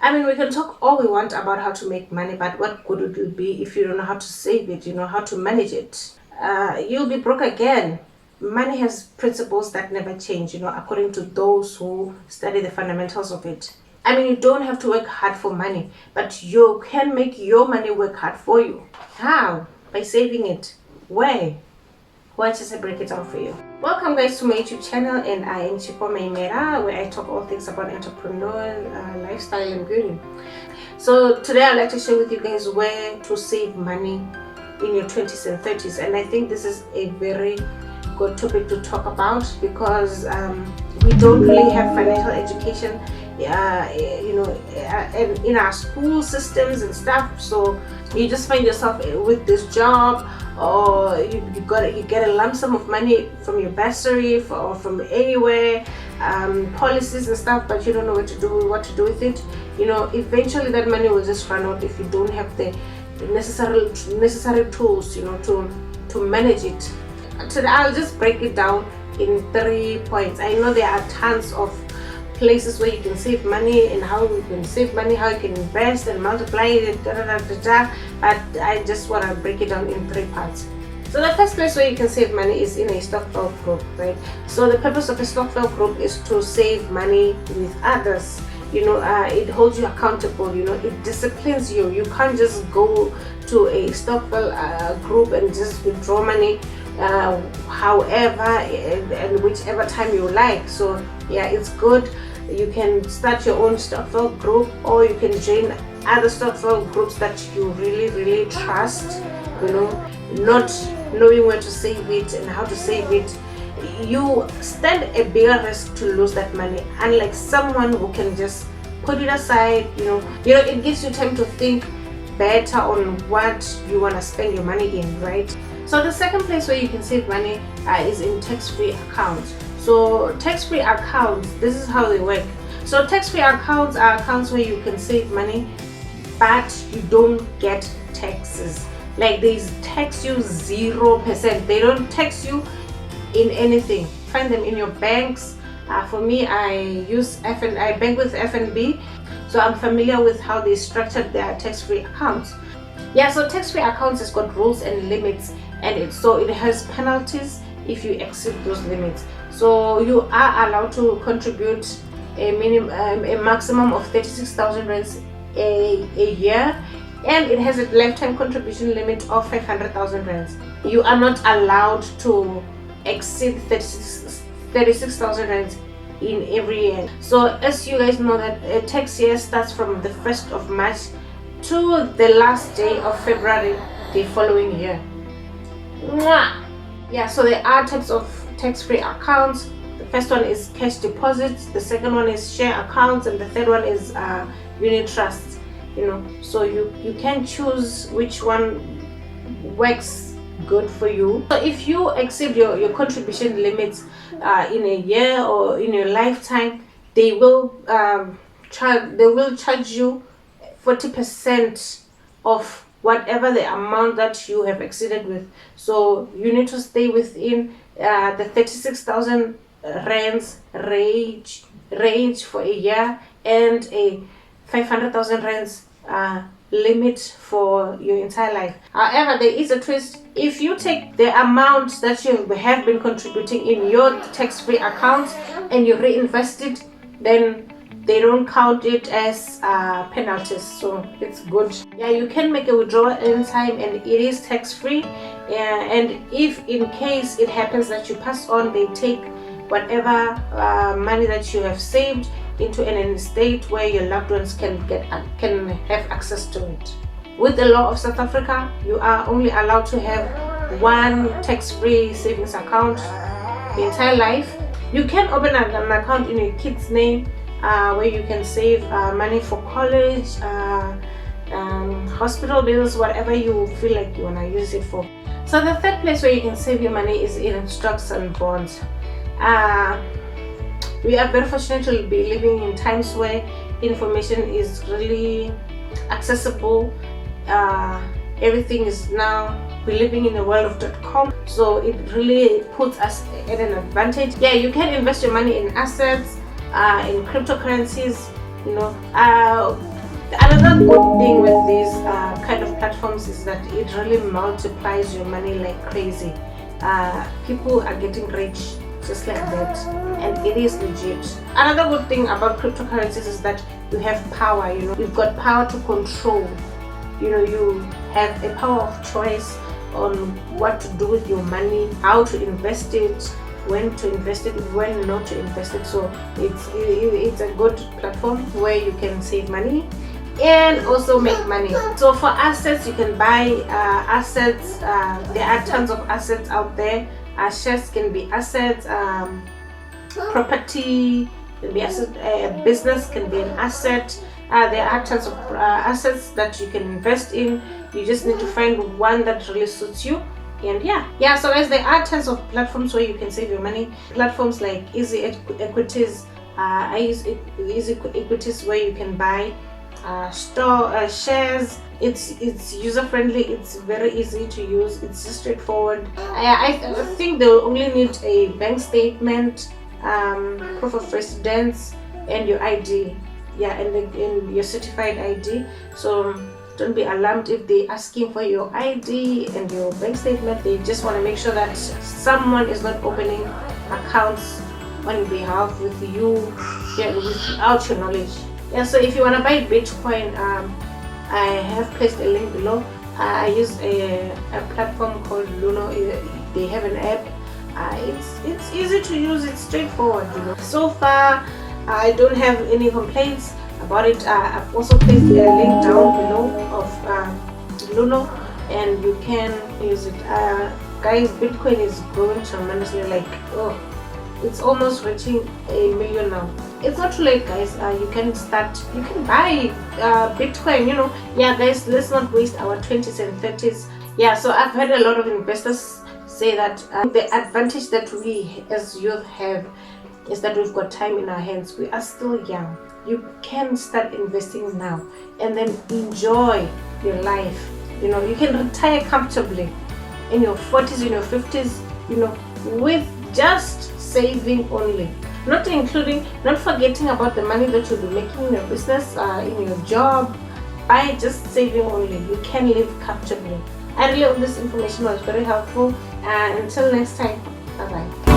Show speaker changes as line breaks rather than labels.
I mean, we can talk all we want about how to make money, but what good it will be if you don't know how to save it, how to manage it. You'll be broke again. Money has principles that never change, according to those who study the fundamentals of it. I mean, you don't have to work hard for money, but you can make your money work hard for you. How? By saving it. Where? Watch as I break it down for you. Welcome guys to my YouTube channel, and I am Tshifhiwa Maimela, where I talk all things about entrepreneurial, lifestyle and beauty. So today I'd like to share with you guys where to save money in your 20s and 30s, and I think this is a very good topic to talk about because we don't really have financial education and in our school systems and stuff. So you just find yourself with this job, or you get a lump sum of money from your bursary or from anywhere, policies and stuff, but you don't know what to do with it. Eventually that money will just run out if you don't have the necessary tools to manage it. Today I'll just break it down in 3 points. I know there are tons of places where you can save money and how you can save money, how you can invest and multiply it, but I just want to break it down in 3 parts. So the first place where you can save money is in a stokvel group, right? So the purpose of a stokvel group is to save money with others. It holds you accountable, it disciplines you. You can't just go to a stokvel group and just withdraw money however and whichever time you like. So yeah, it's good. You can start your own stokvel group, or you can join other stokvel groups that you really trust. Not knowing where to save it and how to save it, you stand a bigger risk to lose that money, unlike someone who can just put it aside. It gives you time to think better on what you want to spend your money in, right? So the second place where you can save money is in tax-free accounts. So tax-free accounts, this is how they work. So tax-free accounts are accounts where you can save money, but you don't get taxes. Like, they tax you 0%. They don't tax you in anything. Find them in your banks. For me, I bank with FNB, so I'm familiar with how they structured their tax-free accounts. Yeah, so tax-free accounts has got rules and limits, and it has penalties if you exceed those limits. So you are allowed to contribute a maximum of 36,000 rands a year, and it has a lifetime contribution limit of 500,000 rands. You are not allowed to exceed 36,000 rands in every year. So as you guys know, that a tax year starts from the 1st of March to the last day of February the following year. Yeah, so there are types of tax-free accounts. The first one is cash deposits, the second one is share accounts, and the third one is unit trusts. So you can choose which one works good for you. So if you exceed your contribution limits in a year or in your lifetime, they will charge you 40% of whatever the amount that you have exceeded with. So you need to stay within the 36,000 rands range for a year, and a 500,000 rands limit for your entire life. However, there is a twist. If you take the amount that you have been contributing in your tax-free accounts and you reinvest it, then they don't count it as penalties, so it's good. Yeah, you can make a withdrawal anytime, and it is tax-free. And if in case it happens that you pass on, they take whatever money that you have saved into an estate where your loved ones can have access to it. With the law of South Africa, you are only allowed to have one tax-free savings account the entire life. You can open an account in your kid's name, where you can save money for college, hospital bills, whatever you feel like you want to use it for. So the third place where you can save your money is in stocks and bonds. We are very fortunate to be living in times where information is really accessible. Everything is now, we're living in a world of .com, so it really puts us at an advantage. Yeah, you can invest your money in assets, in cryptocurrencies. Another good thing with these kind of platforms is that it really multiplies your money like crazy. People are getting rich just like that, and it is legit. Another good thing about cryptocurrencies is that you have power. You've got power to control. You have a power of choice on what to do with your money, how to invest it, when to invest it, when not to invest it. So it's a good platform where you can save money and also make money. So for assets, you can buy assets. There are tons of assets out there. Shares can be assets, property can be asset, business can be an asset. There are tons of assets that you can invest in. You just need to find one that really suits you. And so guys, there are tons of platforms where you can save your money. Platforms like Easy Equities. I use Easy Equities, where you can buy store shares. It's user friendly, it's very easy to use, it's just straightforward. I think they'll only need a bank statement, proof of residence, and your ID. And your certified ID. So don't be alarmed if they're asking for your ID and your bank statement. They just want to make sure that someone is not opening accounts on behalf with you without your knowledge. So if you want to buy Bitcoin, I have placed a link below. I use a platform called Luno. They have an app. It's easy to use, it's straightforward. So far I don't have any complaints about it. I've also placed a link down below of Luno, and you can use it. Guys, Bitcoin is growing tremendously. It's almost reaching 1 million now. It's not too late, guys. You can buy Bitcoin. Guys, let's not waste our 20s and 30s. So I've heard a lot of investors say that the advantage that we as youth have is that we've got time in our hands. We are still young. You can start investing now and then enjoy your life. You can retire comfortably in your 40s, in your 50s, with just saving only. Not forgetting about the money that you'll be making in your business, in your job. By just saving only, you can live comfortably. I really hope this information was very helpful. And until next time, bye bye.